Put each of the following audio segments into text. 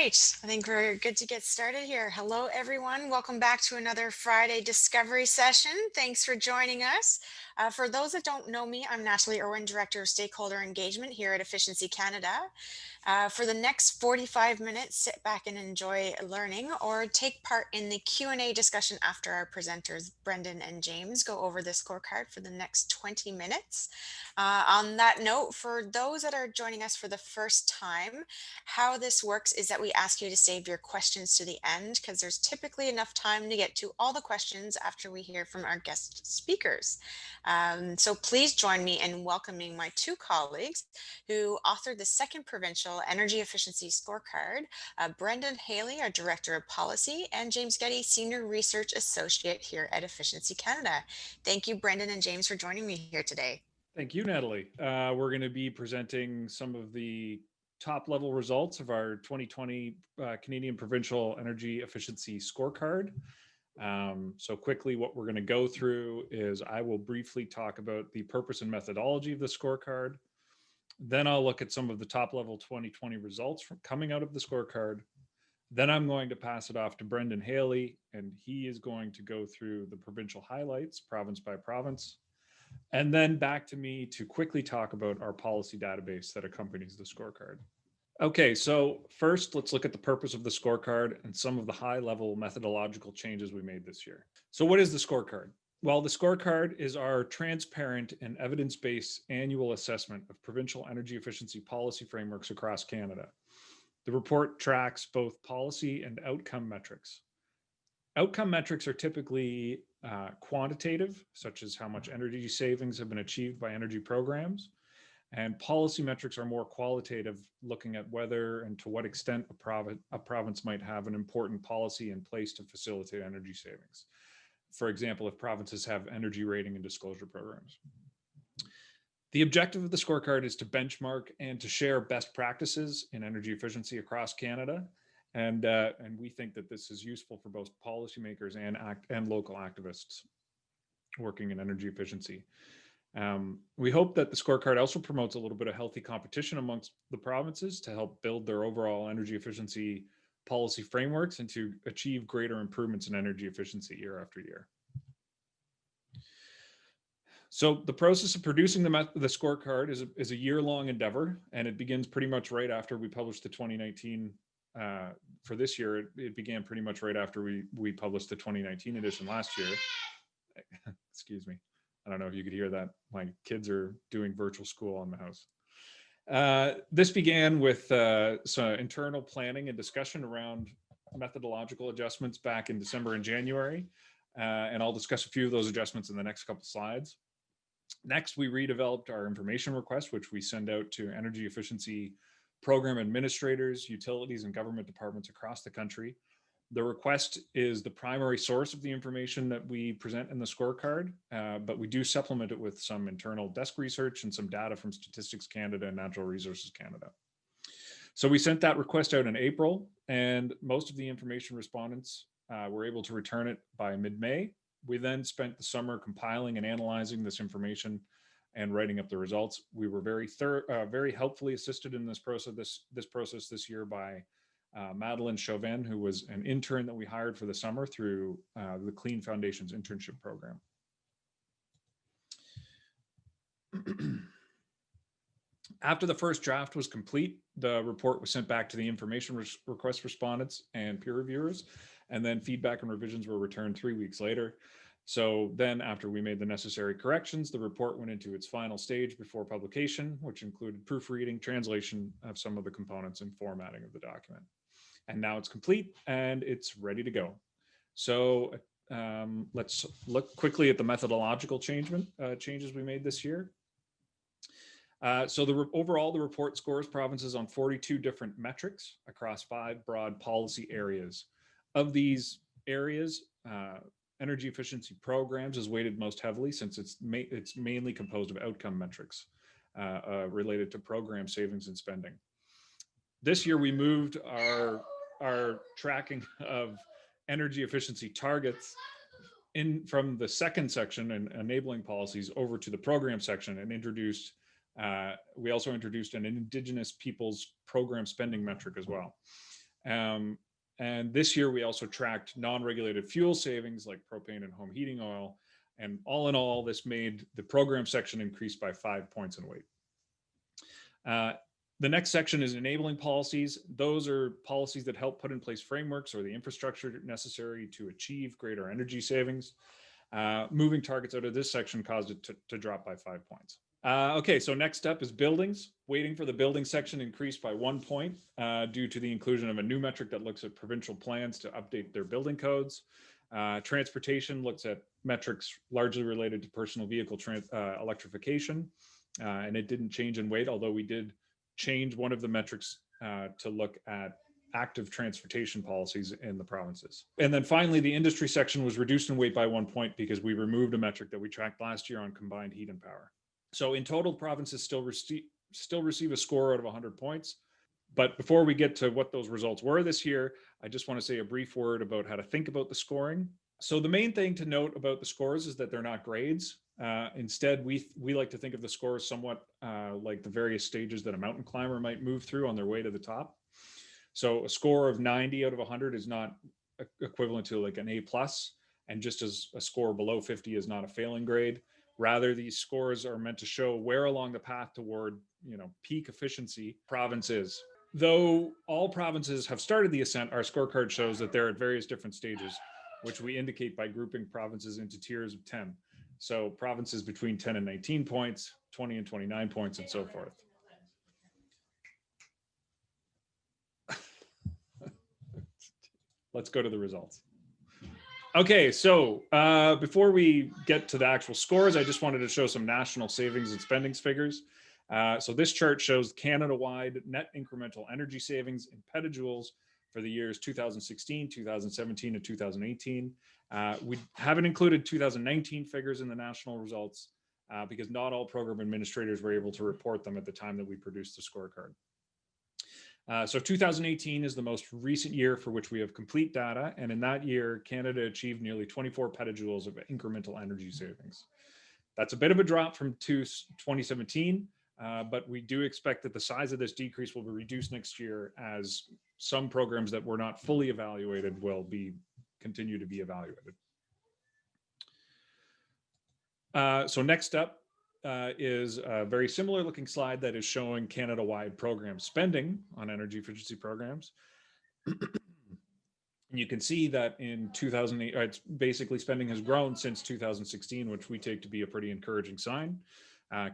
right, I think we're good to get started here. Hello, everyone. Welcome back to another Friday Discovery session. Thanks for joining us. For those that don't know me, I'm Natalie Irwin, Director of Stakeholder Engagement here at Efficiency Canada. For the next 45 minutes, sit back and enjoy learning or take part in the Q&A discussion after our presenters, Brendan and James, go over the scorecard for the next 20 minutes. On that note, for those that are joining us for the first time, how this works is that we ask you to save your questions to the end because there's typically enough time to get to all the questions after we hear from our guest speakers. So please join me in welcoming my two colleagues who authored the second Provincial Energy Efficiency Scorecard, Brendan Haley, our Director of Policy, and James Gaede, Senior Research Associate here at Efficiency Canada. Thank you, Brendan and James, for joining me here today. Thank you, Natalie. We're going to be presenting some of the top level results of our 2020 Canadian Provincial Energy Efficiency Scorecard. So quickly, what we're going to go through is I will briefly talk about the purpose and methodology of the scorecard. Then I'll look at some of the top level 2020 results from coming out of the scorecard. Then I'm going to pass it off to Brendan Haley, and he is going to go through the provincial highlights, province by province. And then back to me to quickly talk about our policy database that accompanies the scorecard. Okay, so first let's look at the purpose of the scorecard and some of the high-level methodological changes we made this year. So what is the scorecard? Well, the scorecard is our transparent and evidence-based annual assessment of provincial energy efficiency policy frameworks across Canada. The report tracks both policy and outcome metrics. Outcome metrics are typically quantitative, such as how much energy savings have been achieved by energy programs. And policy metrics are more qualitative, looking at whether and to what extent a province might have an important policy in place to facilitate energy savings. For example, if provinces have energy rating and disclosure programs. The objective of the scorecard is to benchmark and to share best practices in energy efficiency across Canada. And we think that this is useful for both policymakers and local activists working in energy efficiency. We hope that the scorecard also promotes a little bit of healthy competition amongst the provinces to help build their overall energy efficiency policy frameworks and to achieve greater improvements in energy efficiency year after year. So the process of producing the scorecard is a year-long endeavor, and it begins pretty much right after we published the 2019 for this year. It began pretty much right after we published the 2019 edition last year. Excuse me. I don't know if you could hear that. My kids are doing virtual school on the house. This began with some internal planning and discussion around methodological adjustments back in December and January. And I'll discuss a few of those adjustments in the next couple slides. Next, we redeveloped our information request, which we send out to energy efficiency program administrators, utilities, and government departments across the country. The request is the primary source of the information that we present in the scorecard, but we do supplement it with some internal desk research and some data from Statistics Canada and Natural Resources Canada. So we sent that request out in April, and most of the information respondents were able to return it by mid-May. We then spent the summer compiling and analyzing this information and writing up the results. We were very helpfully assisted in this process this year by Madeline Chauvin, who was an intern that we hired for the summer through the Clean Foundations internship program. After the first draft was complete, the report was sent back to the information request respondents and peer reviewers, and then feedback and revisions were returned 3 weeks later. So then after we made the necessary corrections, the report went into its final stage before publication, which included proofreading, translation of some of the components, and formatting of the document. And now it's complete and it's ready to go. So let's look quickly at the methodological changes we made this year. So overall, the report scores provinces on 42 different metrics across 5 broad policy areas. Of these areas, energy efficiency programs is weighted most heavily since it's mainly composed of outcome metrics related to program savings and spending. This year, we moved our tracking of energy efficiency targets from the second section and enabling policies over to the program section and we also introduced an Indigenous peoples program spending metric as well. And this year we also tracked non-regulated fuel savings like propane and home heating oil. And all in all, this made the program section increase by 5 points in weight. The next section is enabling policies. Those are policies that help put in place frameworks or the infrastructure necessary to achieve greater energy savings. Moving targets out of this section caused it to drop by 5 points. Okay, so next up is buildings. Weighting for the building section increased by 1 point due to the inclusion of a new metric that looks at provincial plans to update their building codes. Transportation looks at metrics largely related to personal vehicle electrification, and it didn't change in weight, although we did change one of the metrics to look at active transportation policies in the provinces. And then finally, the industry section was reduced in weight by 1 point because we removed a metric that we tracked last year on combined heat and power. So in total, provinces still receive a score out of 100 points. But before we get to what those results were this year, I just want to say a brief word about how to think about the scoring. So the main thing to note about the scores is that they're not grades. Instead, we like to think of the scores somewhat like the various stages that a mountain climber might move through on their way to the top. So a score of 90 out of 100 is not equivalent to like an A+, and just as a score below 50 is not a failing grade. Rather, these scores are meant to show where along the path toward, peak efficiency province is. Though all provinces have started the ascent, our scorecard shows that they're at various different stages, which we indicate by grouping provinces into tiers of 10. So provinces between 10 and 19 points, 20 and 29 points, and so forth. Let's go to the results. Okay, so before we get to the actual scores, I just wanted to show some national savings and spendings figures. So this chart shows Canada-wide net incremental energy savings in petajoules for the years 2016, 2017, and 2018. We haven't included 2019 figures in the national results because not all program administrators were able to report them at the time that we produced the scorecard. So 2018 is the most recent year for which we have complete data. And in that year, Canada achieved nearly 24 petajoules of incremental energy savings. That's a bit of a drop from 2017, but we do expect that the size of this decrease will be reduced next year as some programs that were not fully evaluated will continue to be evaluated. So next up, is a very similar looking slide that is showing Canada-wide program spending on energy efficiency programs. And you can see that in 2008, it's basically spending has grown since 2016, which we take to be a pretty encouraging sign.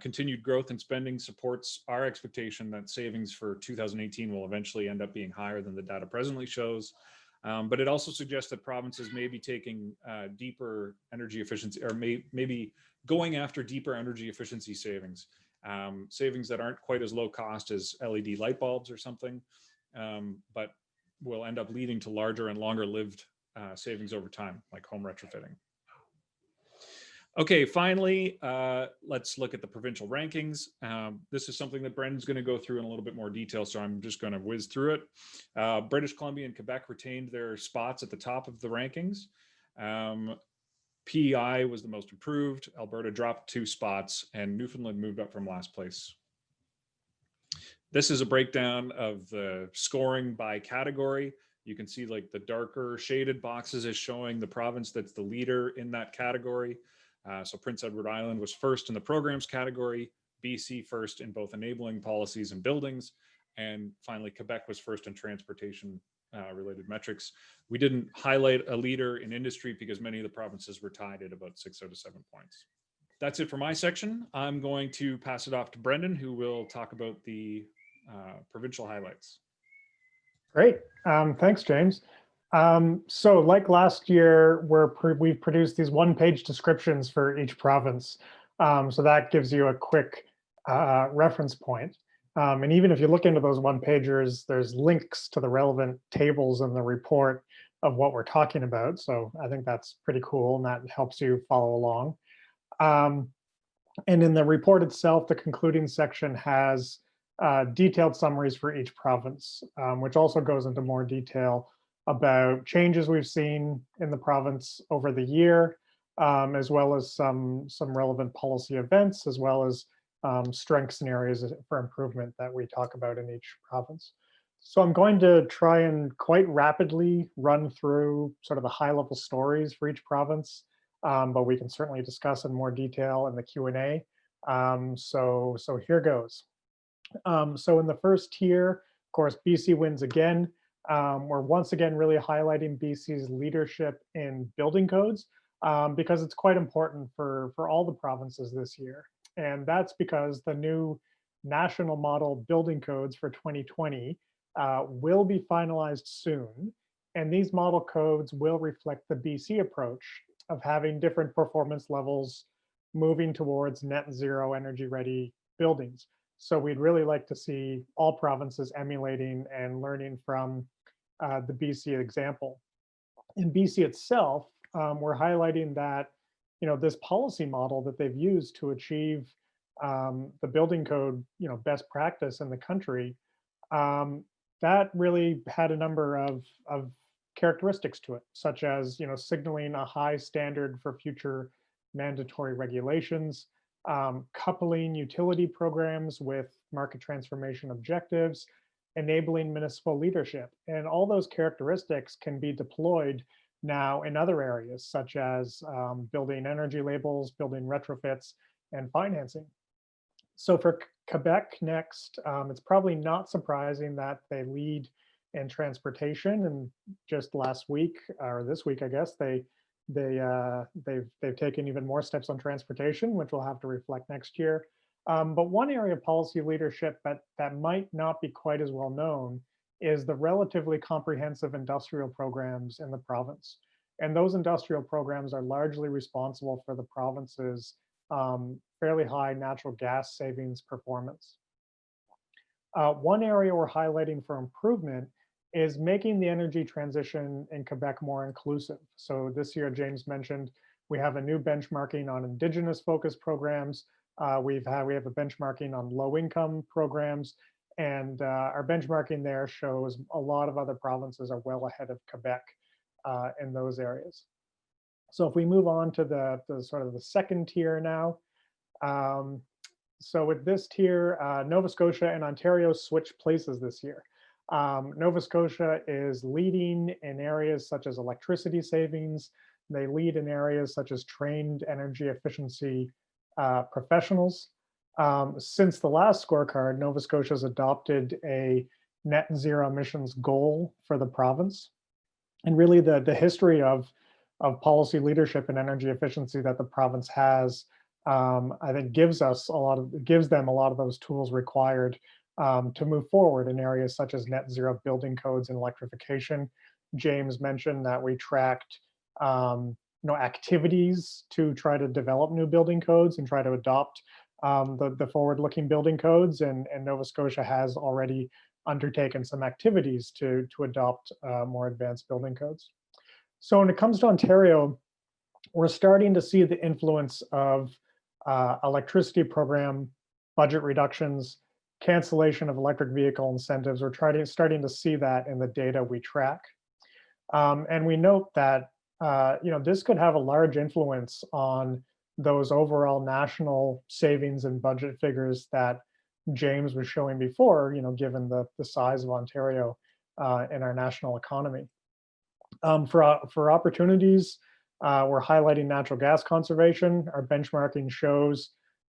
Continued growth in spending supports our expectation that savings for 2018 will eventually end up being higher than the data presently shows. But it also suggests that provinces may be taking deeper energy efficiency, or maybe going after deeper energy efficiency savings, savings that aren't quite as low cost as LED light bulbs or something, but will end up leading to larger and longer lived savings over time, like home retrofitting. Okay, finally, let's look at the provincial rankings. This is something that Brendan's going to go through in a little bit more detail, so I'm just going to whiz through it. British Columbia and Quebec retained their spots at the top of the rankings. PEI was the most improved. Alberta dropped 2 spots, and Newfoundland moved up from last place. This is a breakdown of the scoring by category. You can see like the darker shaded boxes is showing the province that's the leader in that category. So Prince Edward Island was first in the programs category, BC first in both enabling policies and buildings, and finally Quebec was first in transportation related metrics. We didn't highlight a leader in industry because many of the provinces were tied at about 6 out of 7 points. That's it for my section. I'm going to pass it off to Brendan, who will talk about the provincial highlights. Great. Thanks, James. So like last year, we've produced these one-page descriptions for each province. So that gives you a quick reference point. And even if you look into those one-pagers, there's links to the relevant tables in the report of what we're talking about. So I think that's pretty cool, and that helps you follow along. And in the report itself, the concluding section has detailed summaries for each province, which also goes into more detail about changes we've seen in the province over the year, as well as some relevant policy events, as well as strengths and areas for improvement that we talk about in each province. So I'm going to try and quite rapidly run through sort of the high level stories for each province, but we can certainly discuss in more detail in the Q&A. So here goes. So in the first tier, of course, BC wins again. We're once again really highlighting BC's leadership in building codes because it's quite important for all the provinces this year. And that's because the new national model building codes for 2020 will be finalized soon. And these model codes will reflect the BC approach of having different performance levels moving towards net zero energy ready buildings. So we'd really like to see all provinces emulating and learning from the BC example. In BC itself, we're highlighting that this policy model that they've used to achieve the building code best practice in the country, that really had a number of characteristics to it, such as signaling a high standard for future mandatory regulations, coupling utility programs with market transformation objectives, enabling municipal leadership. And all those characteristics can be deployed now in other areas, such as building energy labels, building retrofits, and financing. So for Quebec next, it's probably not surprising that they lead in transportation. And just last week, or this week, I guess, they've taken even more steps on transportation, which will have to reflect next year. But one area of policy leadership that might not be quite as well known is the relatively comprehensive industrial programs in the province. And those industrial programs are largely responsible for the province's fairly high natural gas savings performance. One area we're highlighting for improvement is making the energy transition in Quebec more inclusive. So this year, James mentioned, we have a new benchmarking on Indigenous focused programs. We have a benchmarking on low income programs, and our benchmarking there shows a lot of other provinces are well ahead of Quebec in those areas. So if we move on to the sort of the second tier now, so with this tier, Nova Scotia and Ontario switched places this year. Nova Scotia is leading in areas such as electricity savings. They lead in areas such as trained energy efficiency professionals. Since the last scorecard, Nova Scotia has adopted a net zero emissions goal for the province. And really the history of policy leadership and energy efficiency that the province has, I think gives them a lot of those tools required to move forward in areas such as net zero building codes and electrification. James mentioned that we tracked activities to try to develop new building codes and try to adopt the forward-looking building codes, and Nova Scotia has already undertaken some activities to adopt more advanced building codes. So when it comes to Ontario, we're starting to see the influence of electricity program budget reductions, cancellation of electric vehicle incentives. We're starting to see that in the data we track. And we note that this could have a large influence on those overall national savings and budget figures that James was showing before, given the size of Ontario in our national economy. For opportunities, we're highlighting natural gas conservation. Our benchmarking shows,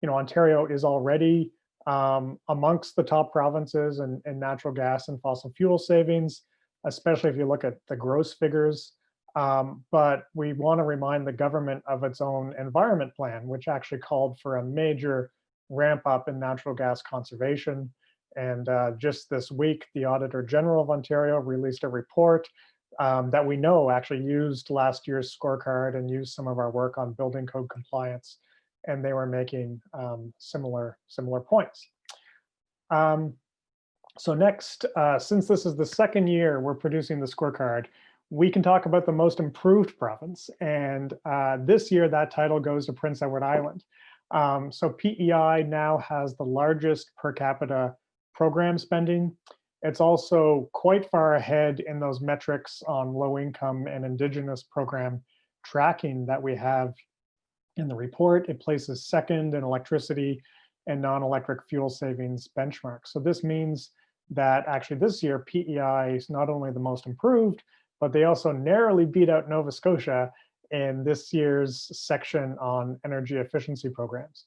Ontario is already amongst the top provinces in natural gas and fossil fuel savings, especially if you look at the gross figures. But we want to remind the government of its own environment plan, which actually called for a major ramp up in natural gas conservation. And just this week, the Auditor General of Ontario released a report that we know actually used last year's scorecard and used some of our work on building code compliance, and they were making similar points. So next, since this is the second year we're producing the scorecard, we can talk about the most improved province. And this year that title goes to Prince Edward Island. So PEI now has the largest per capita program spending. It's also quite far ahead in those metrics on low income and Indigenous program tracking that we have in the report. It places second in electricity and non-electric fuel savings benchmarks. So this means that actually this year PEI is not only the most improved, but they also narrowly beat out Nova Scotia in this year's section on energy efficiency programs.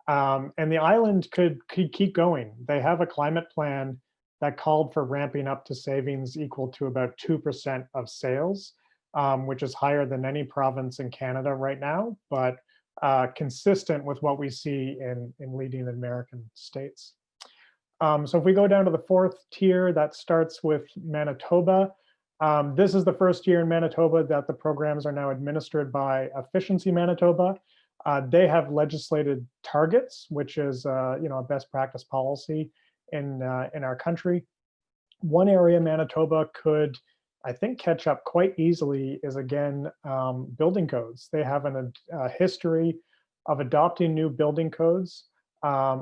And the island could keep going. They have a climate plan that called for ramping up to savings equal to about 2% of sales, which is higher than any province in Canada right now, but consistent with what we see in leading American states. So if we go down to the fourth tier, that starts with Manitoba. This is the first year in Manitoba that the programs are now administered by Efficiency Manitoba. They have legislated targets, which is a best practice policy in our country. One area Manitoba could, I think, catch up quite easily is, again, building codes. They have a history of adopting new building codes.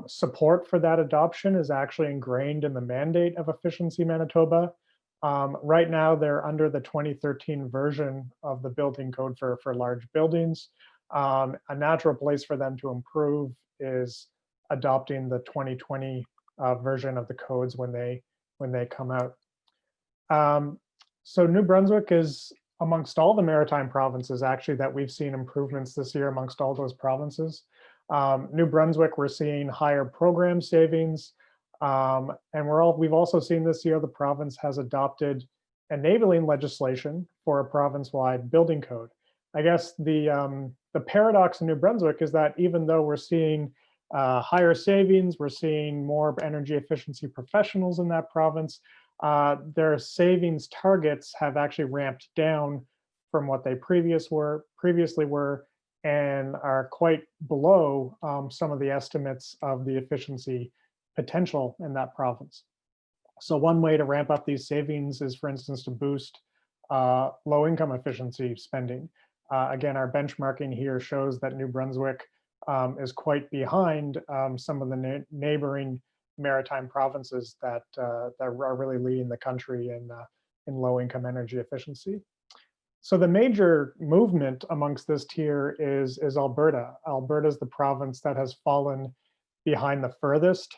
Support for that adoption is actually ingrained in the mandate of Efficiency Manitoba. Right now, they're under the 2013 version of the building code for large buildings. A natural place for them to improve is adopting the 2020 version of the codes when they come out. So New Brunswick is amongst all the maritime provinces actually that we've seen improvements this year amongst all those provinces. New Brunswick, we're seeing higher program savings. And we've also seen this year the province has adopted enabling legislation for a province-wide building code. I guess the paradox in New Brunswick is that even though we're seeing higher savings, we're seeing more energy efficiency professionals in that province, their savings targets have actually ramped down from what they previously were and are quite below some of the estimates of the efficiency potential in that province. So one way to ramp up these savings is, for instance, to boost low-income efficiency spending. Again, our benchmarking here shows that New Brunswick is quite behind some of the neighboring maritime provinces that are really leading the country in low-income energy efficiency. So the major movement amongst this tier is Alberta. Alberta is the province that has fallen behind the furthest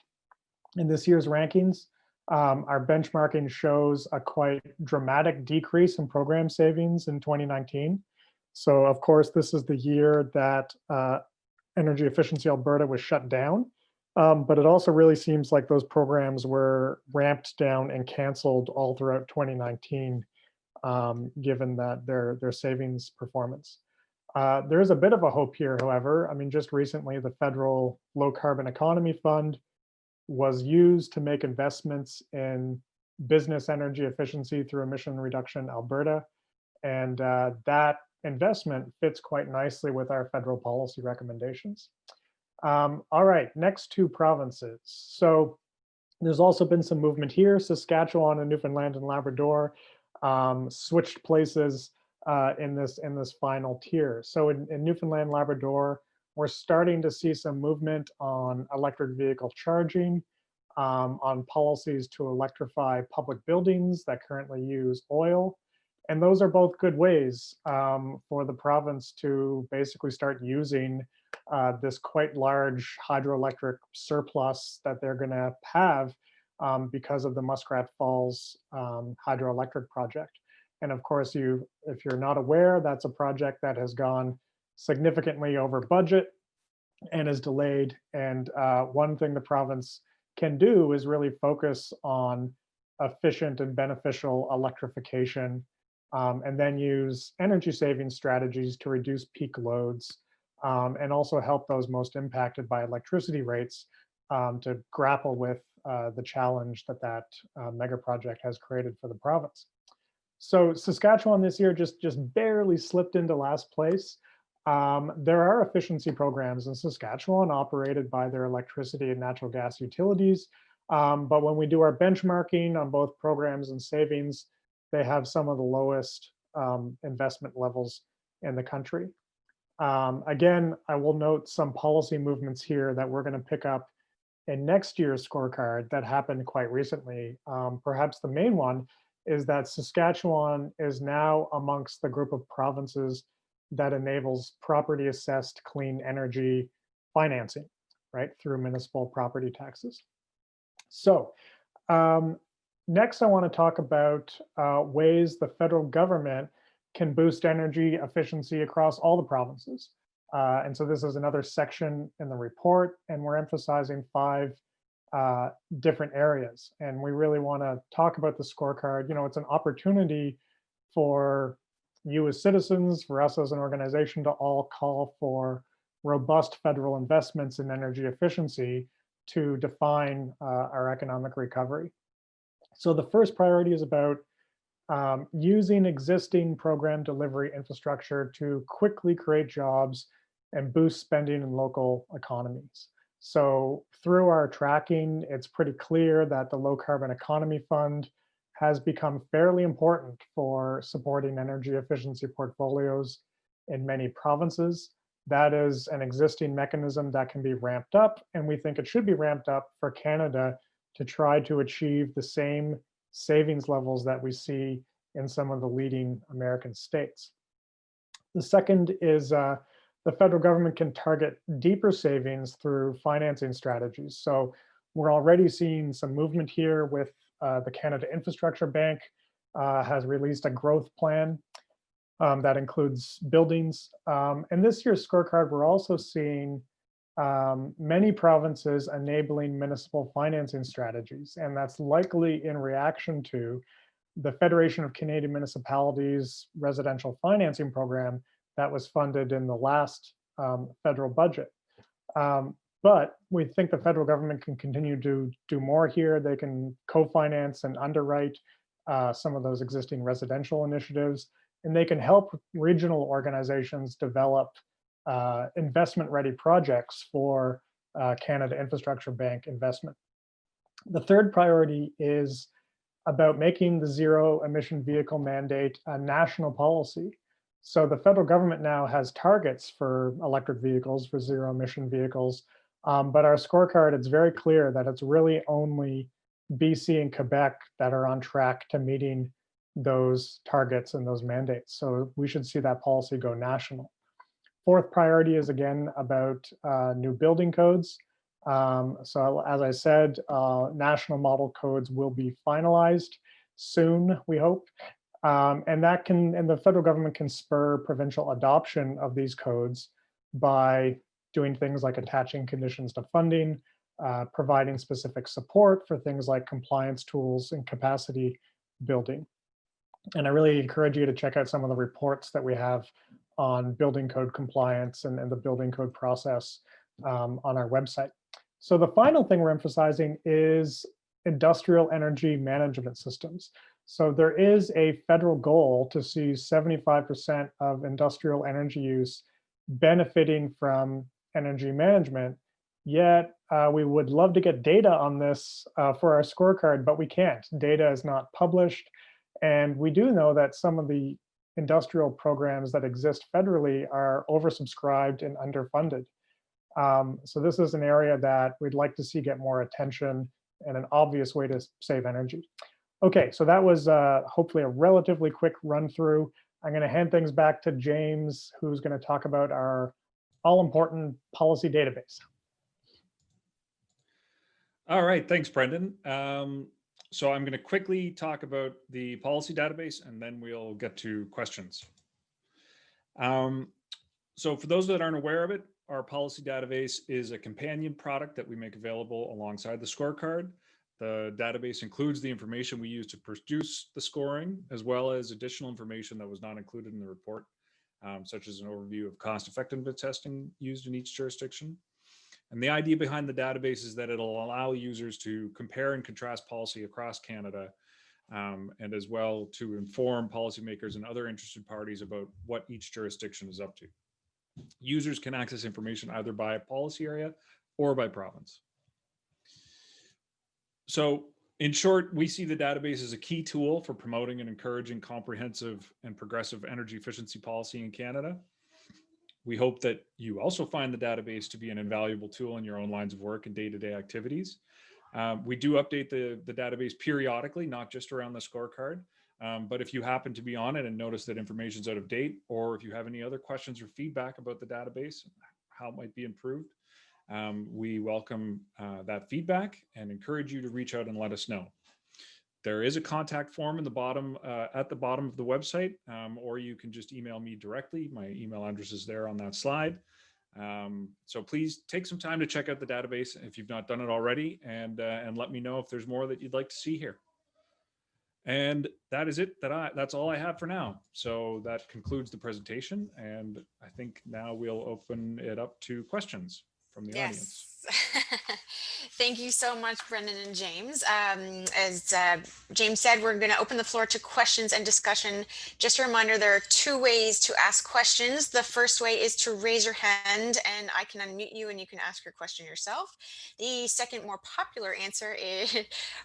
in this year's rankings. Our benchmarking shows a quite dramatic decrease in program savings in 2019. So of course, this is the year that Energy Efficiency Alberta was shut down. But it also really seems like those programs were ramped down and canceled all throughout 2019, given that their savings performance. There is a bit of a hope here, however. I mean, just recently, the Federal Low Carbon Economy Fund was used to make investments in business energy efficiency through Emission Reduction Alberta. And that investment fits quite nicely with our federal policy recommendations. All right, next two provinces. So there's also been some movement here. Saskatchewan and Newfoundland and Labrador switched places in this final tier. So in Newfoundland, Labrador, we're starting to see some movement on electric vehicle charging, on policies to electrify public buildings that currently use oil. And those are both good ways for the province to basically start using this quite large hydroelectric surplus that they're going to have because of the Muskrat Falls hydroelectric project. And of course, if you're not aware, that's a project that has gone significantly over budget and is delayed. And one thing the province can do is really focus on efficient and beneficial electrification, and then use energy saving strategies to reduce peak loads, and also help those most impacted by electricity rates to grapple with the challenge that mega project has created for the province. So Saskatchewan this year just barely slipped into last place. There are efficiency programs in Saskatchewan operated by their electricity and natural gas utilities. But when we do our benchmarking on both programs and savings, they have some of the lowest investment levels in the country. Again, I will note some policy movements here that we're going to pick up in next year's scorecard that happened quite recently. Perhaps the main one is that Saskatchewan is now amongst the group of provinces that enables property assessed clean energy financing, right, through municipal property taxes. So Next, I want to talk about ways the federal government can boost energy efficiency across all the provinces. And so this is another section in the report, and we're emphasizing 5 different areas. And we really want to talk about the scorecard. You know, it's an opportunity for you as citizens, for us as an organization to all call for robust federal investments in energy efficiency to define our economic recovery. So the first priority is about using existing program delivery infrastructure to quickly create jobs and boost spending in local economies. So through our tracking, it's pretty clear that the Low Carbon Economy Fund has become fairly important for supporting energy efficiency portfolios in many provinces. That is an existing mechanism that can be ramped up, and we think it should be ramped up for Canada to try to achieve the same savings levels that we see in some of the leading American states. The second is the federal government can target deeper savings through financing strategies. So we're already seeing some movement here with the Canada Infrastructure Bank has released a growth plan that includes buildings. And this year's scorecard, we're also seeing many provinces enabling municipal financing strategies. And that's likely in reaction to the Federation of Canadian Municipalities residential financing program that was funded in the last federal budget. But we think the federal government can continue to do more here. They can co-finance and underwrite some of those existing residential initiatives, and they can help regional organizations develop investment-ready projects for Canada Infrastructure Bank investment. The third priority is about making the zero emission vehicle mandate a national policy. So the federal government now has targets for electric vehicles, for zero emission vehicles, but our scorecard, it's very clear that it's really only BC and Quebec that are on track to meeting those targets and those mandates. So we should see that policy go national. Fourth priority is again about new building codes. So as I said, national model codes will be finalized soon, we hope. And the federal government can spur provincial adoption of these codes by doing things like attaching conditions to funding, providing specific support for things like compliance tools and capacity building. And I really encourage you to check out some of the reports that we have on building code compliance and the building code process on our website. So the final thing we're emphasizing is industrial energy management systems. So there is a federal goal to see 75% of industrial energy use benefiting from energy management. Yet we would love to get data on this for our scorecard, but we can't. Data is not published. And we do know that some of the industrial programs that exist federally are oversubscribed and underfunded. So this is an area that we'd like to see get more attention and an obvious way to save energy. Okay, so that was hopefully a relatively quick run through. I'm going to hand things back to James, who's going to talk about our all-important policy database. All right, thanks, Brendan. So I'm going to quickly talk about the policy database, and then we'll get to questions. So for those that aren't aware of it, our policy database is a companion product that we make available alongside the scorecard. The database includes the information we use to produce the scoring, as well as additional information that was not included in the report, such as an overview of cost-effectiveness testing used in each jurisdiction. And the idea behind the database is that it'll allow users to compare and contrast policy across Canada, and as well to inform policymakers and other interested parties about what each jurisdiction is up to. Users can access information either by policy area or by province. So in short, we see the database as a key tool for promoting and encouraging comprehensive and progressive energy efficiency policy in Canada. We hope that you also find the database to be an invaluable tool in your own lines of work and day-to-day activities. We do update the database periodically, not just around the scorecard. But if you happen to be on it and notice that information is out of date, or if you have any other questions or feedback about the database, how it might be improved, We welcome that feedback and encourage you to reach out and let us know. There is a contact form in the bottom at the bottom of the website, or you can just email me directly. My email address is there on that slide. So please take some time to check out the database if you've not done it already, and let me know if there's more that you'd like to see here. And that is it. That's all I have for now. So that concludes the presentation, and I think now we'll open it up to questions from the audience. Thank you so much, Brendan and James. As James said, we're going to open the floor to questions and discussion. Just a reminder, there are two ways to ask questions. The first way is to raise your hand and I can unmute you and you can ask your question yourself. The second, more popular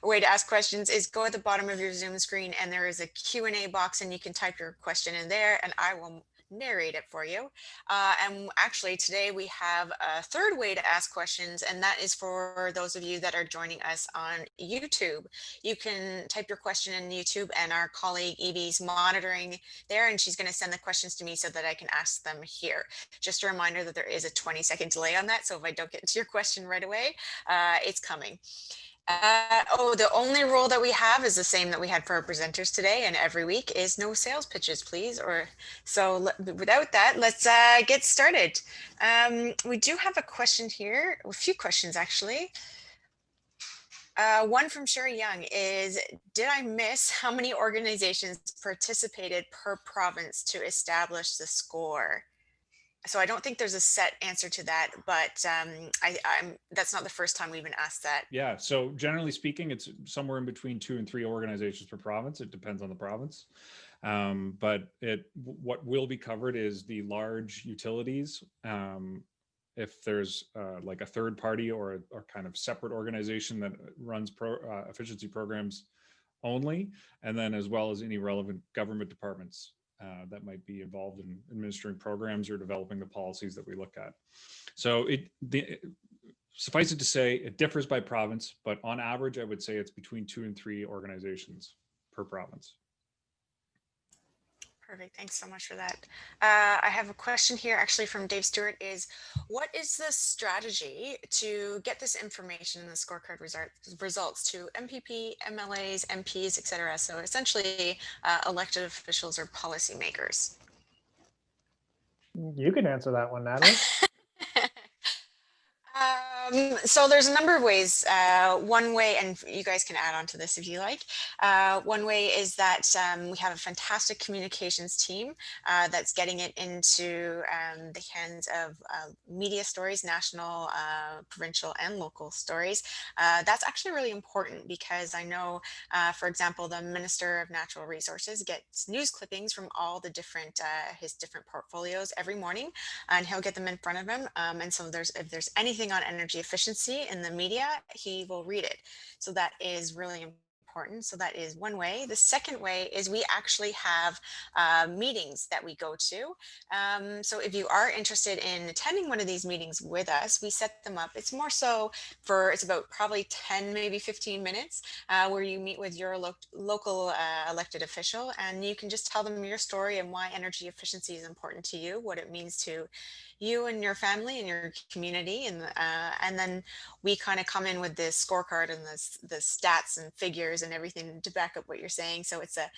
way to ask questions is go at the bottom of your Zoom screen and there is a Q&A box and you can type your question in there and I will narrate it for you. And actually today we have a third way to ask questions, and that is for those of you that are joining us on YouTube. You can type your question in YouTube and our colleague Evie's monitoring there and she's going to send the questions to me so that I can ask them here. Just a reminder that there is a 20-second delay on that, so if I don't get to your question right away, it's coming. The only rule that we have is the same that we had for our presenters today and every week is no sales pitches, please. Without that, let's get started. We do have a question here, a few questions actually. One from Sherry Young is, did I miss how many organizations participated per province to establish the score? So I don't think there's a set answer to that, but that's not the first time we've been asked that. Yeah, so generally speaking, it's somewhere in between 2 and 3 organizations per province. It depends on the province. But what will be covered is the large utilities. If there's like a third party or kind of separate organization that runs efficiency programs only, and then as well as any relevant government departments that might be involved in administering programs or developing the policies that we look at. So suffice it to say, it differs by province, but on average, I would say it's between 2 and 3 organizations per province. Perfect. Thanks so much for that. I have a question here actually from Dave Stewart is, what is the strategy to get this information in the scorecard results to MPP, MLAs, MPs, etc.? So essentially elected officials or policymakers. You can answer that one, Natalie. So there's a number of ways. One way, and you guys can add on to this if you like. One way is that we have a fantastic communications team that's getting it into the hands of media stories, national, provincial, and local stories. That's actually really important because I know, for example, the Minister of Natural Resources gets news clippings from all the different, his different portfolios every morning, and he'll get them in front of him. And so if there's anything on energy efficiency in the media, he will read it. So that is really important. So that is one way. The second way is we actually have meetings that we go to. So if you are interested in attending one of these meetings with us, we set them up. It's more so it's about probably 10, maybe 15 minutes where you meet with your local elected official and you can just tell them your story and why energy efficiency is important to you, what it means to you and your family and your community, and then we kind of come in with this scorecard and the stats and figures and everything to back up what you're saying. So it's a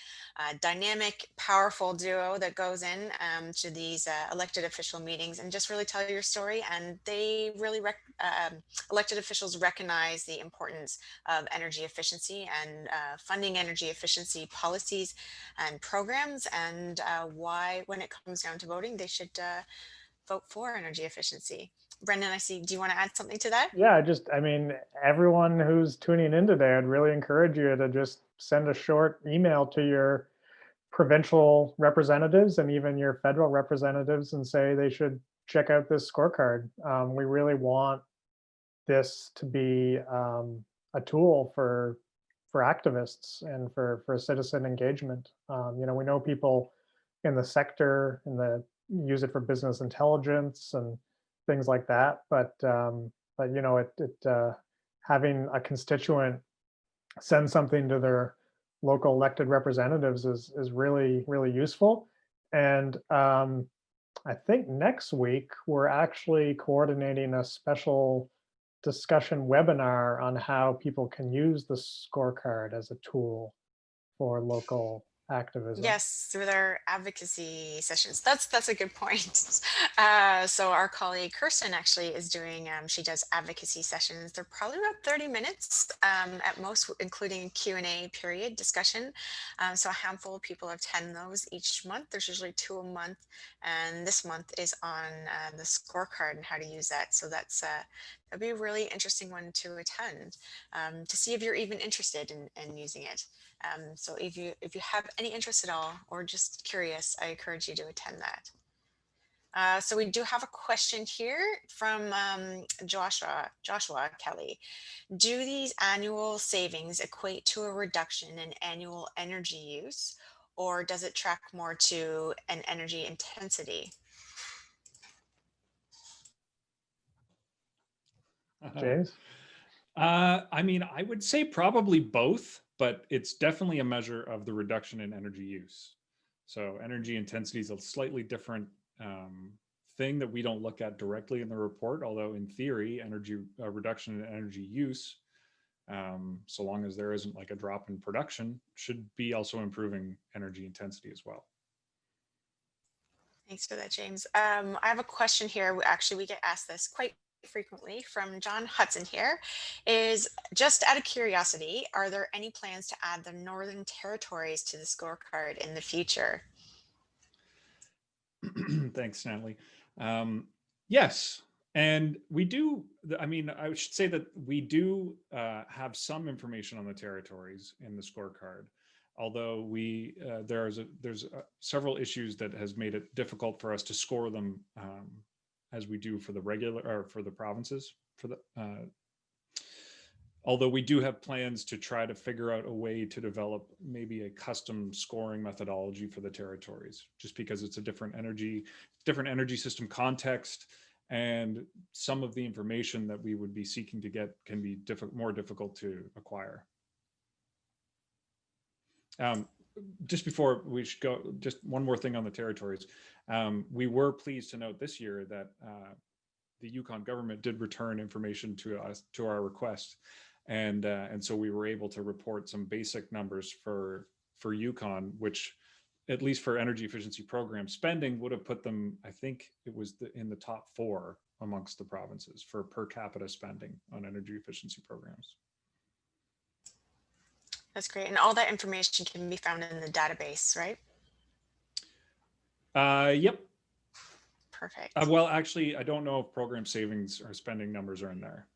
dynamic, powerful duo that goes in to these elected official meetings and just really tell your story. And they really elected officials recognize the importance of energy efficiency and funding energy efficiency policies and programs, and why, when it comes down to voting, they should vote for energy efficiency. Brendan, I see, do you want to add something to that? Yeah, I mean, everyone who's tuning in today, I'd really encourage you to just send a short email to your provincial representatives and even your federal representatives and say they should check out this scorecard. We really want this to be a tool for activists and for citizen engagement. You know, we know people in the sector use it for business intelligence and things like that, but you know, having a constituent send something to their local elected representatives is really, really useful. And I think next week we're actually coordinating a special discussion webinar on how people can use the scorecard as a tool for local activism. Yes, with our advocacy sessions. That's a good point. So our colleague Kirsten actually is doing. She does advocacy sessions. They're probably about 30 minutes at most, including Q&A period discussion. So a handful of people attend those each month. There's usually 2 a month, and this month is on the scorecard and how to use that. So that'd be a really interesting one to attend to see if you're even interested in using it. So if you have any interest at all or just curious, I encourage you to attend that. So we do have a question here from Joshua Kelly. Do these annual savings equate to a reduction in annual energy use, or does it track more to an energy intensity? James? I mean, I would say probably both, but it's definitely a measure of the reduction in energy use. So energy intensity is a slightly different thing that we don't look at directly in the report, although in theory, energy reduction in energy use, so long as there isn't like a drop in production, should be also improving energy intensity as well. Thanks for that, James. I have a question here. Actually, we get asked this quite frequently from John Hudson here. Is just out of curiosity, are there any plans to add the Northern Territories to the scorecard in the future? Thanks, Natalie. Yes, and we do. I mean, I should say that we do have some information on the territories in the scorecard, although there's several issues that has made it difficult for us to score them as we do for the regular or for the provinces. Although we do have plans to try to figure out a way to develop maybe a custom scoring methodology for the territories, just because it's a different energy system context, and some of the information that we would be seeking to get can be more difficult to acquire. Just before we should go, just one more thing on the territories. We were pleased to note this year that the Yukon government did return information to us, to our request. And so we were able to report some basic numbers for Yukon, which, at least for energy efficiency program spending, would have put them, I think it was in the top 4 amongst the provinces for per capita spending on energy efficiency programs. That's great. And all that information can be found in the database, right? Yep. Perfect. Well, actually, I don't know if program savings or spending numbers are in there,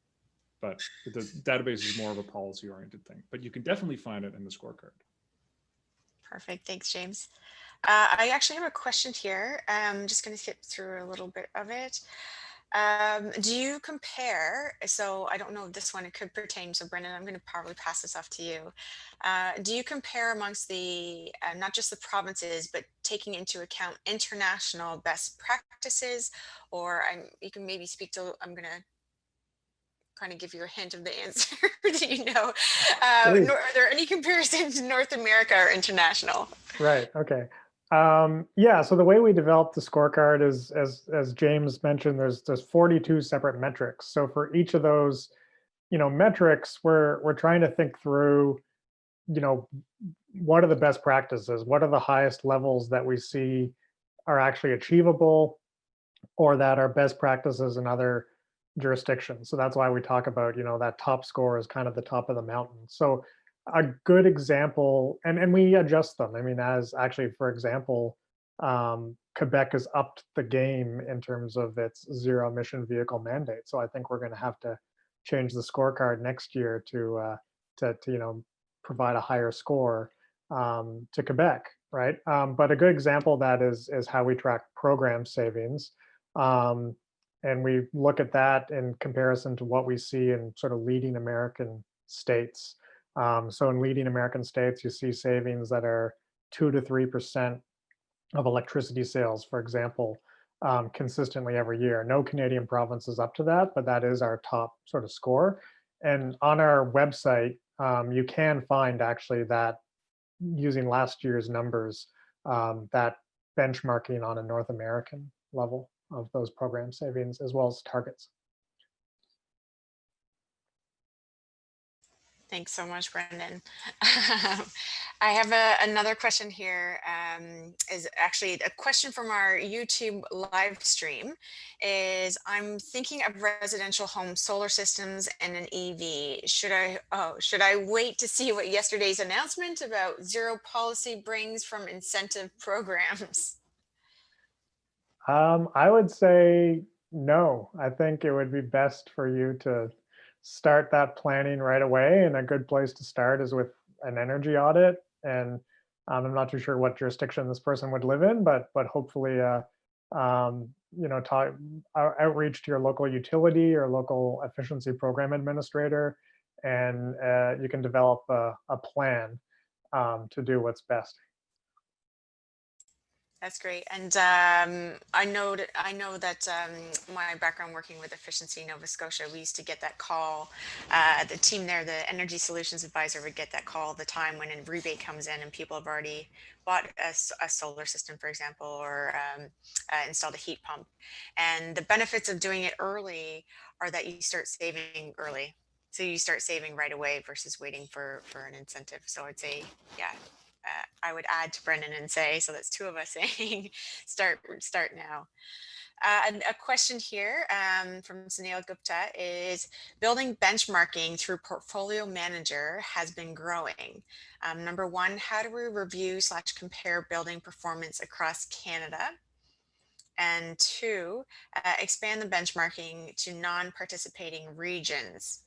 but the database is more of a policy-oriented thing. But you can definitely find it in the scorecard. Perfect. Thanks, James. I actually have a question here. I'm just going to skip through a little bit of it. Do you compare, so I don't know if this one, it could pertain, so Brendan, I'm going to probably pass this off to you. Do you compare amongst the, not just the provinces, but taking into account international best practices, or you can maybe speak to, I'm going to kind of give you a hint of the answer. Do you know, are there any comparisons to North America or international? Right, okay. Yeah, so the way we developed the scorecard is, as James mentioned, there's 42 separate metrics. So for each of those, metrics, we're trying to think through, what are the best practices? What are the highest levels that we see are actually achievable, or that are best practices in other jurisdictions? So that's why we talk about, that top score is kind of the top of the mountain. So a good example, and we adjust them. I mean, as actually, for example, Quebec has upped the game in terms of its zero emission vehicle mandate. So I think we're going to have to change the scorecard next year to provide a higher score to Quebec, right? But a good example of that is how we track program savings. And we look at that in comparison to what we see in sort of leading American states. So in leading American states, you see savings that are 2 to 3% of electricity sales, for example, consistently every year. No Canadian province is up to that, but that is our top sort of score. And on our website, you can find actually that, using last year's numbers, that benchmarking on a North American level of those program savings as well as targets. Thanks so much, Brendan. I have another question here. Is actually a question from our YouTube live stream. I'm thinking of residential home solar systems and an EV. Should I wait to see what yesterday's announcement about zero policy brings from incentive programs? I would say no. I think it would be best for you to start that planning right away. And a good place to start is with an energy audit. And I'm not too sure what jurisdiction this person would live in, but hopefully, outreach to your local utility or local efficiency program administrator, and you can develop a plan to do what's best. That's great. And I know that my background working with Efficiency Nova Scotia, we used to get that call. The team there, the Energy Solutions Advisor, would get that call all the time when a rebate comes in and people have already bought a solar system, for example, or installed a heat pump. And the benefits of doing it early are that you start saving early. So you start saving right away versus waiting for an incentive. So I'd say, yeah, I would add to Brendan and say, so that's two of us saying, start now. And a question here from Sunil Gupta is, building benchmarking through Portfolio Manager has been growing. Number one, how do we review / compare building performance across Canada? And two, expand the benchmarking to non-participating regions.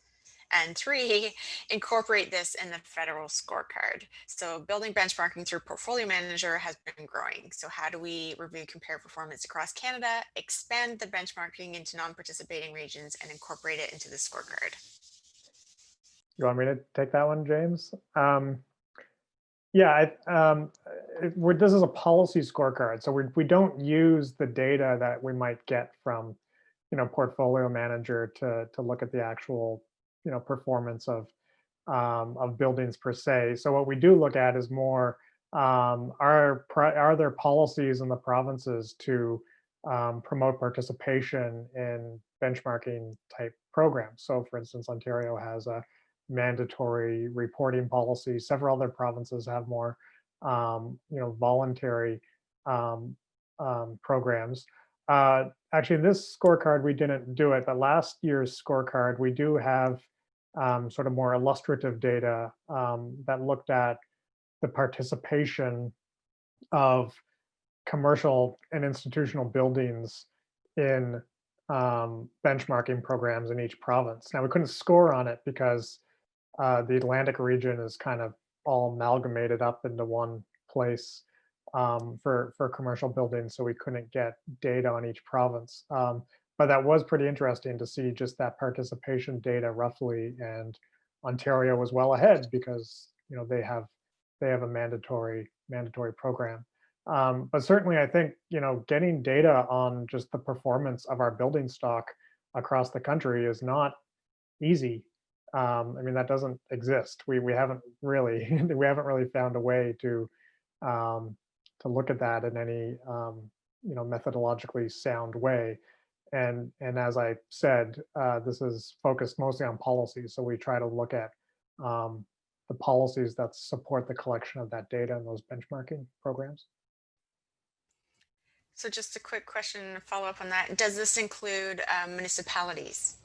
And three, incorporate this in the federal scorecard. So building benchmarking through Portfolio Manager has been growing. So how do we review, compare performance across Canada, expand the benchmarking into non-participating regions, and incorporate it into the scorecard? You want me to take that one, James? This is a policy scorecard, so we don't use the data that we might get from, Portfolio Manager to look at the actual, performance of buildings per se. So what we do look at is more, are there policies in the provinces to promote participation in benchmarking type programs? So for instance, Ontario has a mandatory reporting policy. Several other provinces have more, voluntary programs. Actually, in this scorecard, we didn't do it, but last year's scorecard, we do have sort of more illustrative data that looked at the participation of commercial and institutional buildings in benchmarking programs in each province. Now, we couldn't score on it because the Atlantic region is kind of all amalgamated up into one place for commercial buildings, so we couldn't get data on each province. But that was pretty interesting to see just that participation data roughly, and Ontario was well ahead because they have a mandatory program. But certainly, I think getting data on just the performance of our building stock across the country is not easy. I mean, that doesn't exist. We haven't really found a way to look at that in any methodologically sound way. And as I said, this is focused mostly on policies. So we try to look at the policies that support the collection of that data in those benchmarking programs. So just a quick question to follow up on that. Does this include municipalities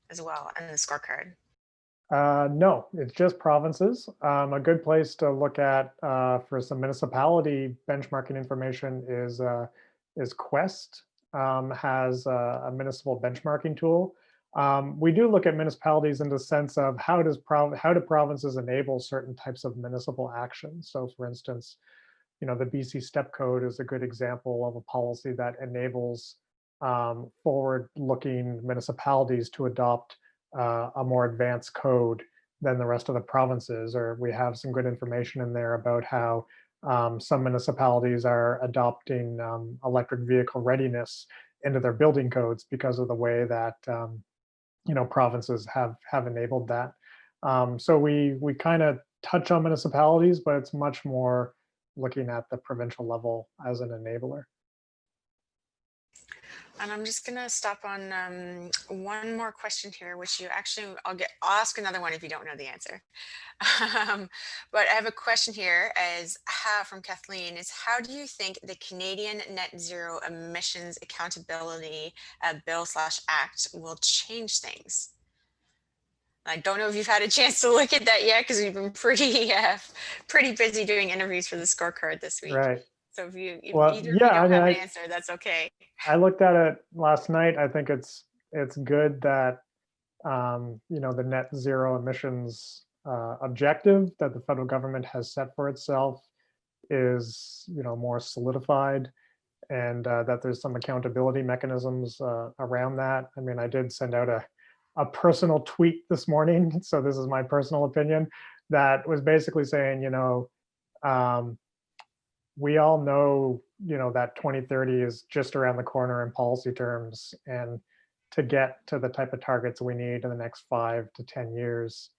as well in the scorecard? No, it's just provinces. A good place to look at for some municipality benchmarking information is Quest. Has a municipal benchmarking tool. We do look at municipalities in the sense of how do provinces enable certain types of municipal action. So for instance, the BC Step Code is a good example of a policy that enables forward-looking municipalities to adopt a more advanced code than the rest of the provinces. Or we have some good information in there about how some municipalities are adopting electric vehicle readiness into their building codes because of the way that provinces have enabled that. So we kind of touch on municipalities, but it's much more looking at the provincial level as an enabler. And I'm just gonna stop on one more question here, which you actually, I'll ask another one if you don't know the answer. But I have a question here as how from Kathleen is how do you think the Canadian Net Zero Emissions Accountability Bill slash Act will change things? I don't know if you've had a chance to look at that yet because we've been pretty busy doing interviews for the scorecard this week. Right. So if Well, either of you yeah, I don't mean, have an answer, that's okay. I looked at it last night. I think it's good that the net zero emissions objective that the federal government has set for itself is more solidified, and that there's some accountability mechanisms around that. I mean, I did send out a personal tweet this morning, so this is my personal opinion, that was basically saying, um, we all know, that 2030 is just around the corner in policy terms, and to get to the type of targets we need in the next 5 to 10 years,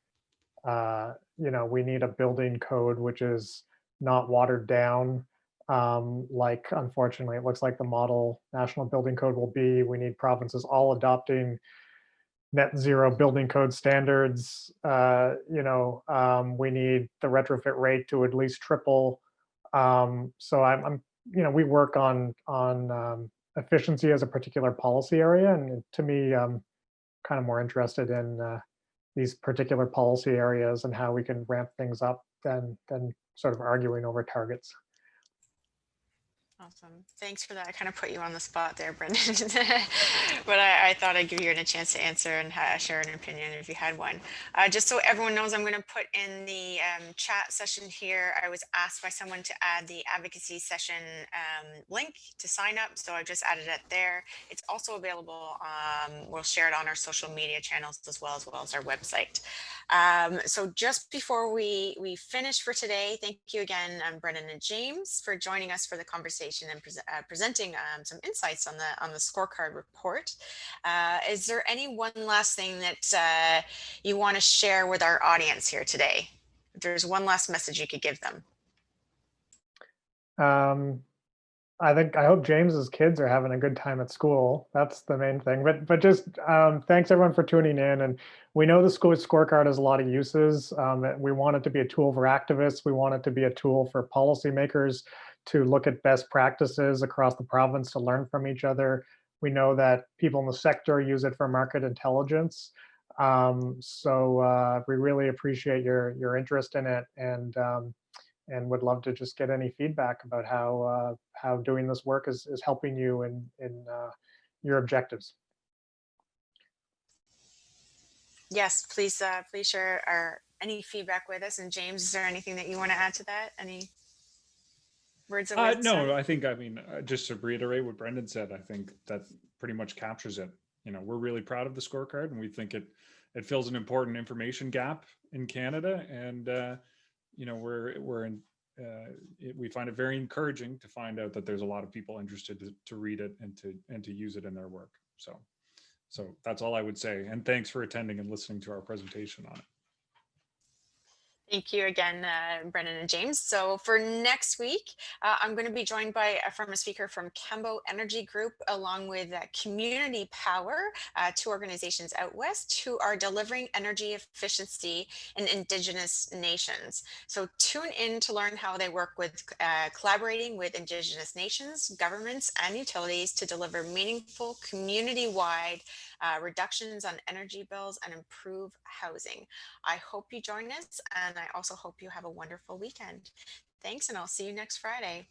we need a building code which is not watered down, like unfortunately it looks like the model national building code will be. We need provinces all adopting net zero building code standards. We need the retrofit rate to at least triple. So we work on efficiency as a particular policy area, and to me, I'm kind of more interested in these particular policy areas and how we can ramp things up than sort of arguing over targets. Awesome. Thanks for that. I kind of put you on the spot there, Brendan. But I thought I'd give you a chance to answer and share an opinion if you had one. Just so everyone knows, I'm going to put in the chat session here. I was asked by someone to add the advocacy session link to sign up. So I just added it there. It's also available. We'll share it on our social media channels as well as our website. So just before we finish for today, thank you again, Brendan and James, for joining us for the conversation and presenting some insights on the scorecard report. Is there any one last thing that you want to share with our audience here today? If there's one last message you could give them. I hope James's kids are having a good time at school. That's the main thing. But just thanks everyone for tuning in. And we know the school scorecard has a lot of uses. We want it to be a tool for activists. We want it to be a tool for policymakers to look at best practices across the province to learn from each other. We know that people in the sector use it for market intelligence. So we really appreciate your interest in it, and would love to just get any feedback about how doing this work is helping you in your objectives. Yes, please share any feedback with us. And James, is there anything that you want to add to that? Any words of wisdom? No, I think, just to reiterate what Brendan said, I think that pretty much captures it. We're really proud of the scorecard, and we think it fills an important information gap in Canada. And we find it very encouraging to find out that there's a lot of people interested to read it and to use it in their work. So that's all I would say. And thanks for attending and listening to our presentation on it. Thank you again, Brendan and James. So for next week, I'm going to be joined from a speaker from Kembo Energy Group, along with Community Power, two organizations out west who are delivering energy efficiency in Indigenous nations. So tune in to learn how they work with collaborating with Indigenous nations, governments, and utilities to deliver meaningful community-wide reductions on energy bills and improve housing. I hope you join us, and I also hope you have a wonderful weekend. Thanks, and I'll see you next Friday.